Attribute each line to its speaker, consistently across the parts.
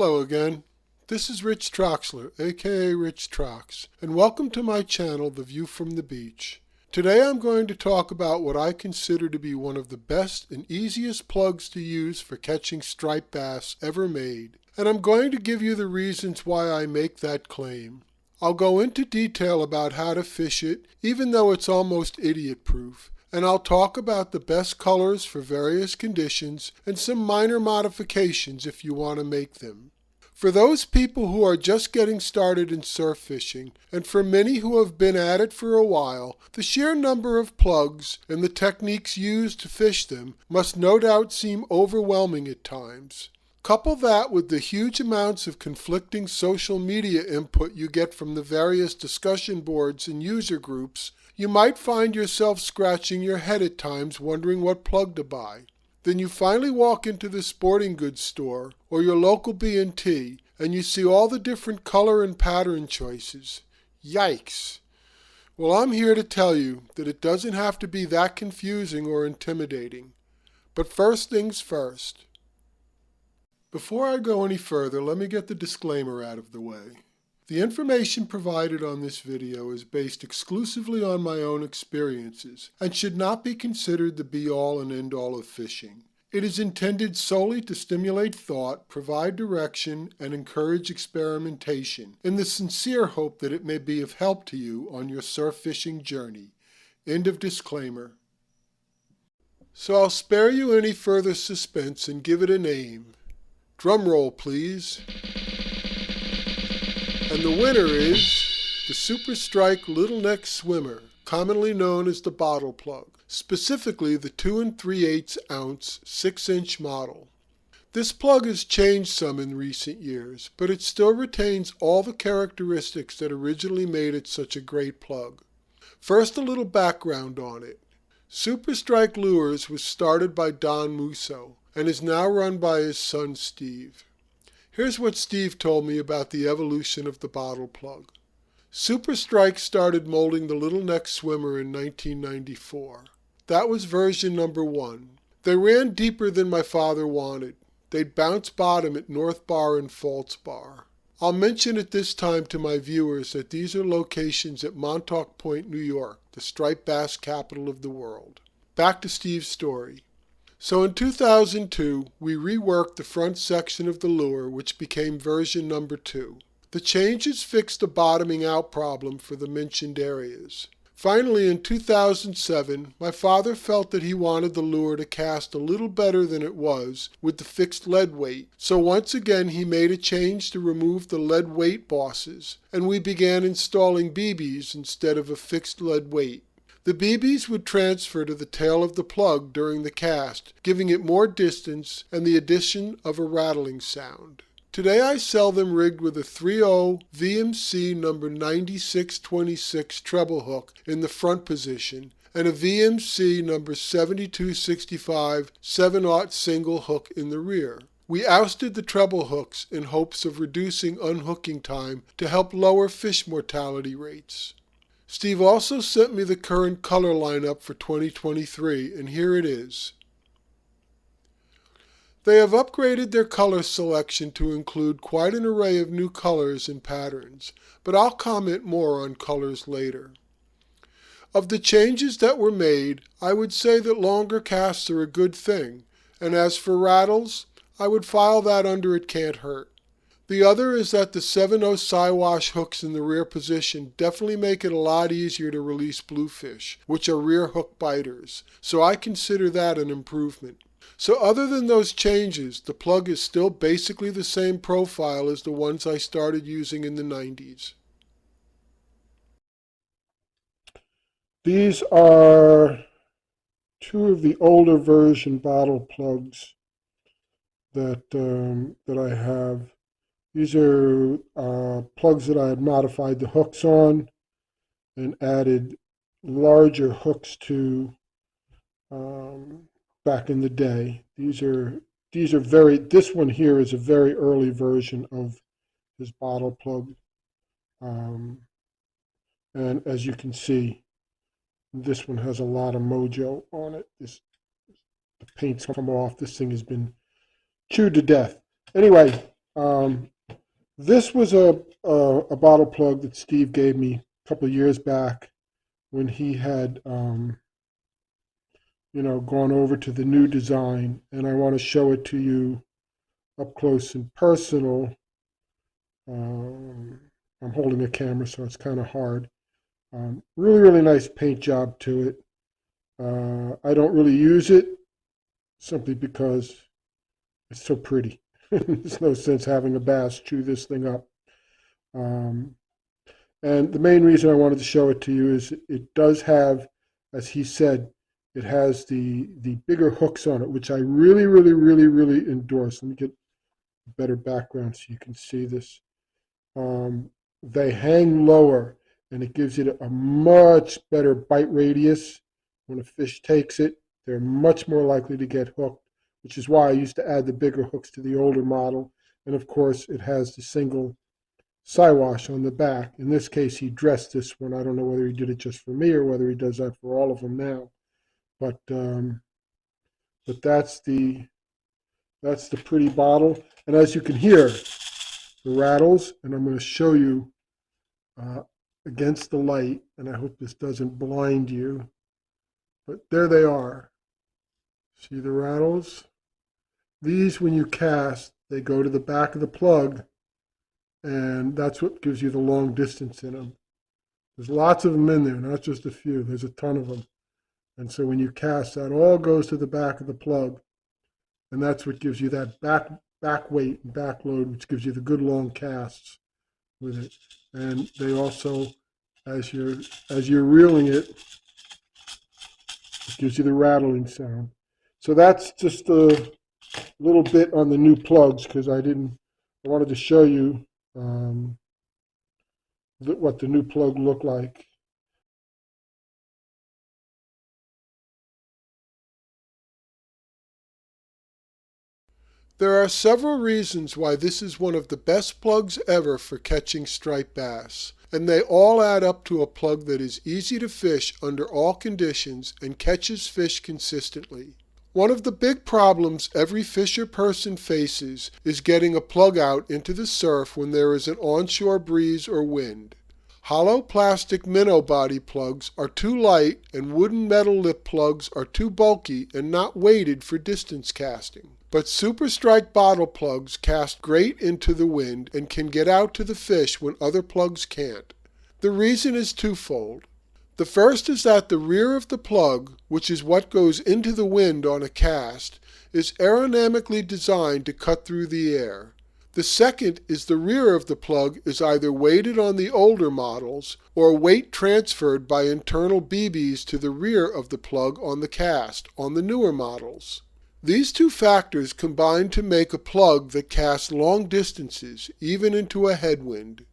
Speaker 1: Hello again. This is Rich Troxler, aka Rich Trox, and welcome to my channel, The View from the Beach. Today I'm going to talk about what I consider to be one of the best and easiest plugs to use for catching striped bass ever made, and I'm going to give you the reasons why I make that claim. I'll go into detail about how to fish it, even though it's almost idiot-proof, and I'll talk about the best colors for various conditions and some minor modifications if you want to make them. For those people who are just getting started in surf fishing, and for many who have been at it for a while, the sheer number of plugs and the techniques used to fish them must no doubt seem overwhelming at times. Couple that with the huge amounts of conflicting social media input you get from the various discussion boards and user groups, you might find yourself scratching your head at times wondering what plug to buy. Then you finally walk into the sporting goods store or your local B&T and you see all the different color and pattern choices. Yikes! Well, I'm here to tell you that it doesn't have to be that confusing or intimidating. But first things first. Before I go any further, let me get the disclaimer out of the way. The information provided on this video is based exclusively on my own experiences and should not be considered the be-all and end-all of fishing. It is intended solely to stimulate thought, provide direction, and encourage experimentation, in the sincere hope that it may be of help to you on your surf fishing journey. End of disclaimer. So I'll spare you any further suspense and give it a name. Drum roll, please. And the winner is the Super Strike Little Neck Swimmer, commonly known as the bottle plug, specifically the 2 3/8 ounce 6-inch model. This plug has changed some in recent years, but it still retains all the characteristics that originally made it such a great plug. First, a little background on it. Super Strike Lures was started by Don Musso and is now run by his son Steve. Here's what Steve told me about the evolution of the bottle plug. Super Strike started molding the Little Neck Swimmer in 1994. That was version number 1. They ran deeper than my father wanted. They'd bounce bottom at North Bar and False Bar. I'll mention at this time to my viewers that these are locations at Montauk Point, New York, the striped bass capital of the world. Back to Steve's story. So in 2002, we reworked the front section of the lure, which became version number 2. The changes fixed the bottoming out problem for the mentioned areas. Finally, in 2007, my father felt that he wanted the lure to cast a little better than it was with the fixed lead weight, so once again he made a change to remove the lead weight bosses, and we began installing BBs instead of a fixed lead weight. The BBs would transfer to the tail of the plug during the cast, giving it more distance and the addition of a rattling sound. Today I sell them rigged with a 3/0 VMC number 9626 treble hook in the front position and a VMC number 7265 7/0 single hook in the rear. We ousted the treble hooks in hopes of reducing unhooking time to help lower fish mortality rates. Steve also sent me the current color lineup for 2023, and here it is. They have upgraded their color selection to include quite an array of new colors and patterns, but I'll comment more on colors later. Of the changes that were made, I would say that longer casts are a good thing, and as for rattles, I would file that under it can't hurt. The other is that the 7/0 Siwash hooks in the rear position definitely make it a lot easier to release bluefish, which are rear hook biters, so I consider that an improvement. So other than those changes, the plug is still basically the same profile as the ones I started using in the 90s. These are 2 of the older version bottle plugs that I have. These are plugs that I had modified the hooks on and added larger hooks to back in the day. These are this one here is a very early version of this bottle plug. And as you can see, this one has a lot of mojo on it. The paint's come off. This thing has been chewed to death. Anyway, Um, this was a bottle plug that Steve gave me a couple of years back when he had gone over to the new design, and I want to show it to you up close and personal. Um, I'm holding a camera, so it's kind of hard. Really, really nice paint job to it. I don't really use it simply because it's so pretty. There's no sense having a bass chew this thing up. Um, and the main reason I wanted to show it to you is it does have, as he said, it has the bigger hooks on it, which I really, really, really, really endorse. Let me get a better background so you can see this. Um, they hang lower, and it gives it a much better bite radius. When a fish takes it, they're much more likely to get hooked, which is why I used to add the bigger hooks to the older model. And of course, it has the single Siwash on the back. In this case, he dressed this one. I don't know whether he did it just for me or whether he does that for all of them now. But that's the pretty bottle. And as you can hear, the rattles, and I'm going to show you uh, against the light, and I hope this doesn't blind you, but there they are. See the rattles? These, when you cast, they go to the back of the plug, and that's what gives you the long distance in them. There's lots of them in there, not just a few. There's a ton of them. And so when you cast, that all goes to the back of the plug, and that's what gives you that back weight and back load, which gives you the good long casts with it. And they also, as you're reeling it, it gives you the rattling sound. So that's just a little bit on the new plugs because I wanted to show you what the new plug looked like. There are several reasons why this is one of the best plugs ever for catching striped bass, and they all add up to a plug that is easy to fish under all conditions and catches fish consistently. One of the big problems every fisher person faces is getting a plug out into the surf when there is an onshore breeze or wind. Hollow plastic minnow body plugs are too light and wooden metal lip plugs are too bulky and not weighted for distance casting. But Super Strike bottle plugs cast great into the wind and can get out to the fish when other plugs can't. The reason is twofold. The first is that the rear of the plug, which is what goes into the wind on a cast, is aerodynamically designed to cut through the air. The second is the rear of the plug is either weighted on the older models or weight transferred by internal BBs to the rear of the plug on the cast on the newer models. These two factors combine to make a plug that casts long distances, even into a headwind.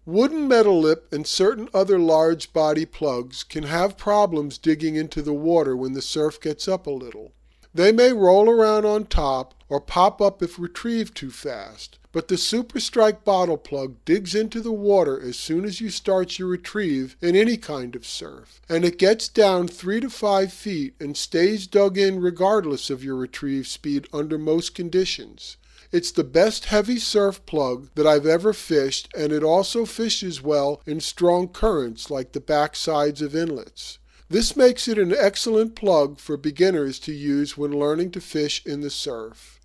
Speaker 1: Wooden metal lip and certain other large body plugs can have problems digging into the water when the surf gets up a little. They may roll around on top or pop up if retrieved too fast, but the Super Strike bottle plug digs into the water as soon as you start your retrieve in any kind of surf, and it gets down 3 to 5 feet and stays dug in regardless of your retrieve speed under most conditions. It's the best heavy surf plug that I've ever fished, and it also fishes well in strong currents like the backsides of inlets. This makes it an excellent plug for beginners to use when learning to fish in the surf.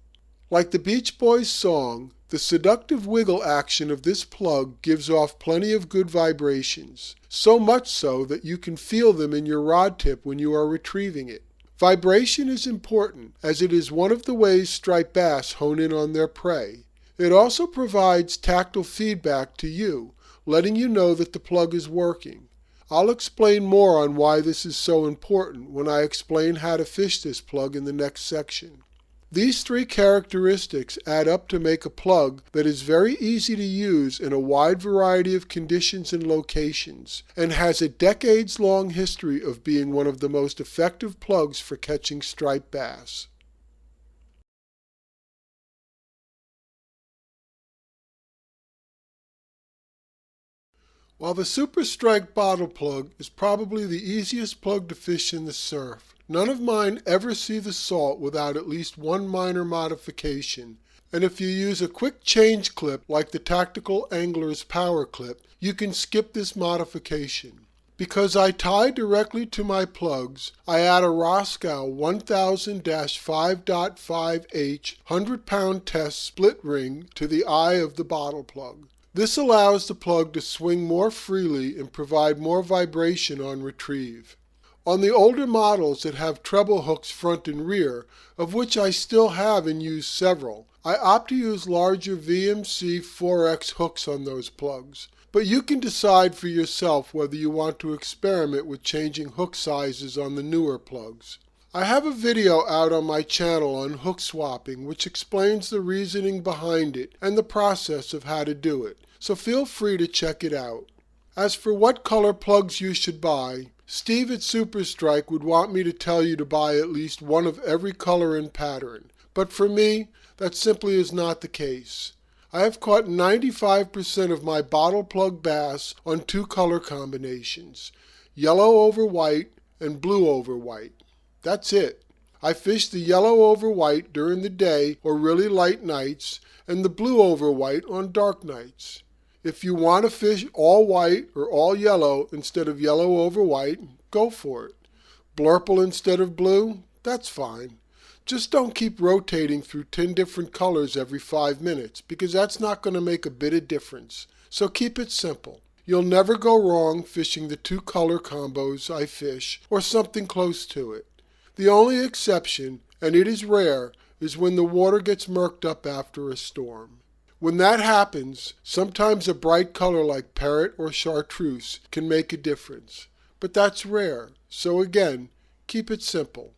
Speaker 1: Like the Beach Boys song, the seductive wiggle action of this plug gives off plenty of good vibrations, so much so that you can feel them in your rod tip when you are retrieving it. Vibration is important, as it is one of the ways striped bass hone in on their prey. It also provides tactile feedback to you, letting you know that the plug is working. I'll explain more on why this is so important when I explain how to fish this plug in the next section. These three characteristics add up to make a plug that is very easy to use in a wide variety of conditions and locations, and has a decades-long history of being one of the most effective plugs for catching striped bass. While the Super Strike bottle plug is probably the easiest plug to fish in the surf, none of mine ever see the salt without at least one minor modification, And if you use a quick change clip like the Tactical Angler's Power Clip, you can skip this modification. Because I tie directly to my plugs, I add a Roscoe 1000-5.5H 100-pound test split ring to the eye of the bottle plug. This allows the plug to swing more freely and provide more vibration on retrieve. On the older models that have treble hooks front and rear, of which I still have and use several, I opt to use larger VMC 4X hooks on those plugs. But you can decide for yourself whether you want to experiment with changing hook sizes on the newer plugs. I have a video out on my channel on hook swapping which explains the reasoning behind it and the process of how to do it, so feel free to check it out. As for what color plugs you should buy, Steve at Super Strike would want me to tell you to buy at least one of every color and pattern, but for me, that simply is not the case. I have caught 95% of my bottle plug bass on two color combinations, yellow over white and blue over white. That's it. I fish the yellow over white during the day or really light nights and the blue over white on dark nights. If you want to fish all white or all yellow instead of yellow over white, go for it. Blurple instead of blue, that's fine. Just don't keep rotating through 10 different colors every 5 minutes because that's not going to make a bit of difference. So keep it simple. You'll never go wrong fishing the two color combos I fish or something close to it. The only exception, and it is rare, is when the water gets murked up after a storm. When that happens, sometimes a bright color like parrot or chartreuse can make a difference. But that's rare, so again, keep it simple.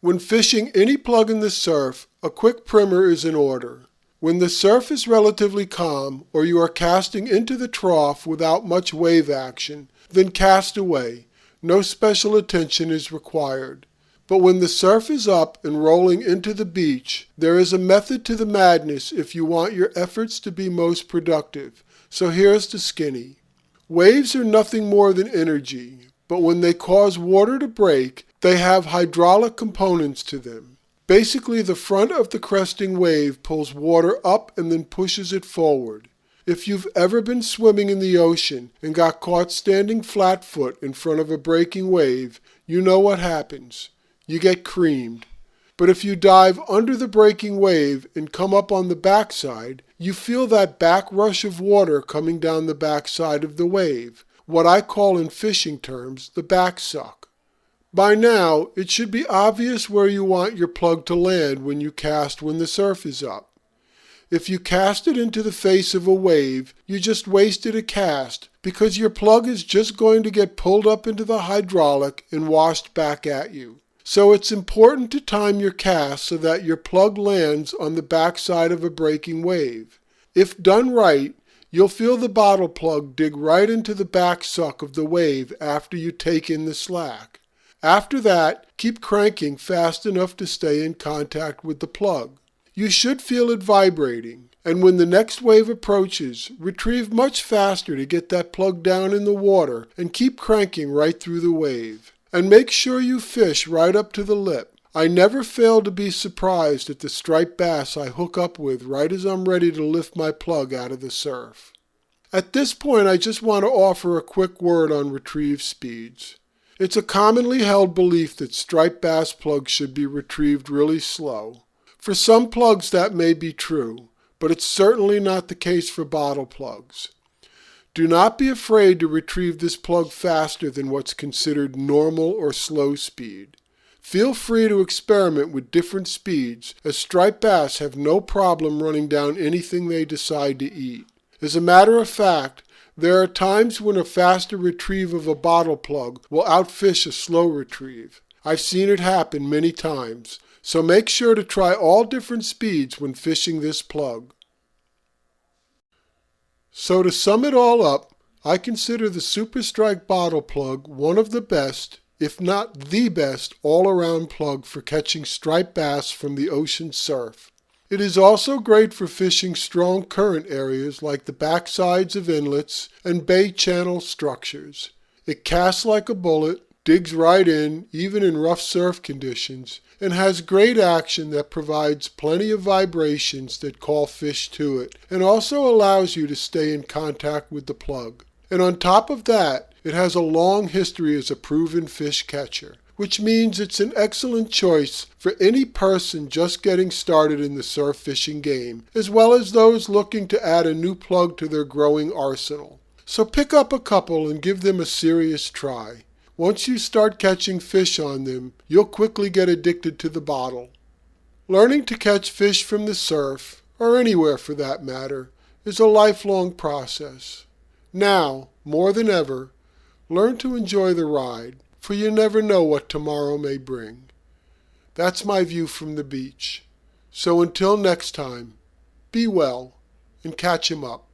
Speaker 1: When fishing any plug in the surf, a quick primer is in order. When the surf is relatively calm or you are casting into the trough without much wave action, then cast away. No special attention is required. But when the surf is up and rolling into the beach, there is a method to the madness if you want your efforts to be most productive. So here's the skinny. Waves are nothing more than energy, but when they cause water to break, they have hydraulic components to them. Basically, the front of the cresting wave pulls water up and then pushes it forward. If you've ever been swimming in the ocean and got caught standing flat-foot in front of a breaking wave, you know what happens. You get creamed. But if you dive under the breaking wave and come up on the backside, you feel that back rush of water coming down the backside of the wave, what I call in fishing terms the back suck. By now, it should be obvious where you want your plug to land when you cast when the surf is up. If you cast it into the face of a wave, you just wasted a cast because your plug is just going to get pulled up into the hydraulic and washed back at you. So it's important to time your cast so that your plug lands on the backside of a breaking wave. If done right, you'll feel the bottle plug dig right into the back suck of the wave after you take in the slack. After that, keep cranking fast enough to stay in contact with the plug. You should feel it vibrating, and when the next wave approaches, retrieve much faster to get that plug down in the water and keep cranking right through the wave. And make sure you fish right up to the lip. I never fail to be surprised at the striped bass I hook up with right as I'm ready to lift my plug out of the surf. At this point, I just want to offer a quick word on retrieve speeds. It's a commonly held belief that striped bass plugs should be retrieved really slow. For some plugs that may be true, but it's certainly not the case for bottle plugs. Do not be afraid to retrieve this plug faster than what's considered normal or slow speed. Feel free to experiment with different speeds, as striped bass have no problem running down anything they decide to eat. As a matter of fact, there are times when a faster retrieve of a bottle plug will outfish a slow retrieve. I've seen it happen many times, so make sure to try all different speeds when fishing this plug. So to sum it all up, I consider the Super Strike bottle plug one of the best, if not the best, all-around plug for catching striped bass from the ocean surf. It is also great for fishing strong current areas like the backsides of inlets and bay channel structures. It casts like a bullet, digs right in, even in rough surf conditions, and has great action that provides plenty of vibrations that call fish to it, and also allows you to stay in contact with the plug. And on top of that, it has a long history as a proven fish catcher, which means it's an excellent choice for any person just getting started in the surf fishing game, as well as those looking to add a new plug to their growing arsenal. So pick up a couple and give them a serious try. Once you start catching fish on them, you'll quickly get addicted to the bottle. Learning to catch fish from the surf, or anywhere for that matter, is a lifelong process. Now, more than ever, learn to enjoy the ride, for you never know what tomorrow may bring. That's my view from the beach. So until next time, be well and catch 'em up.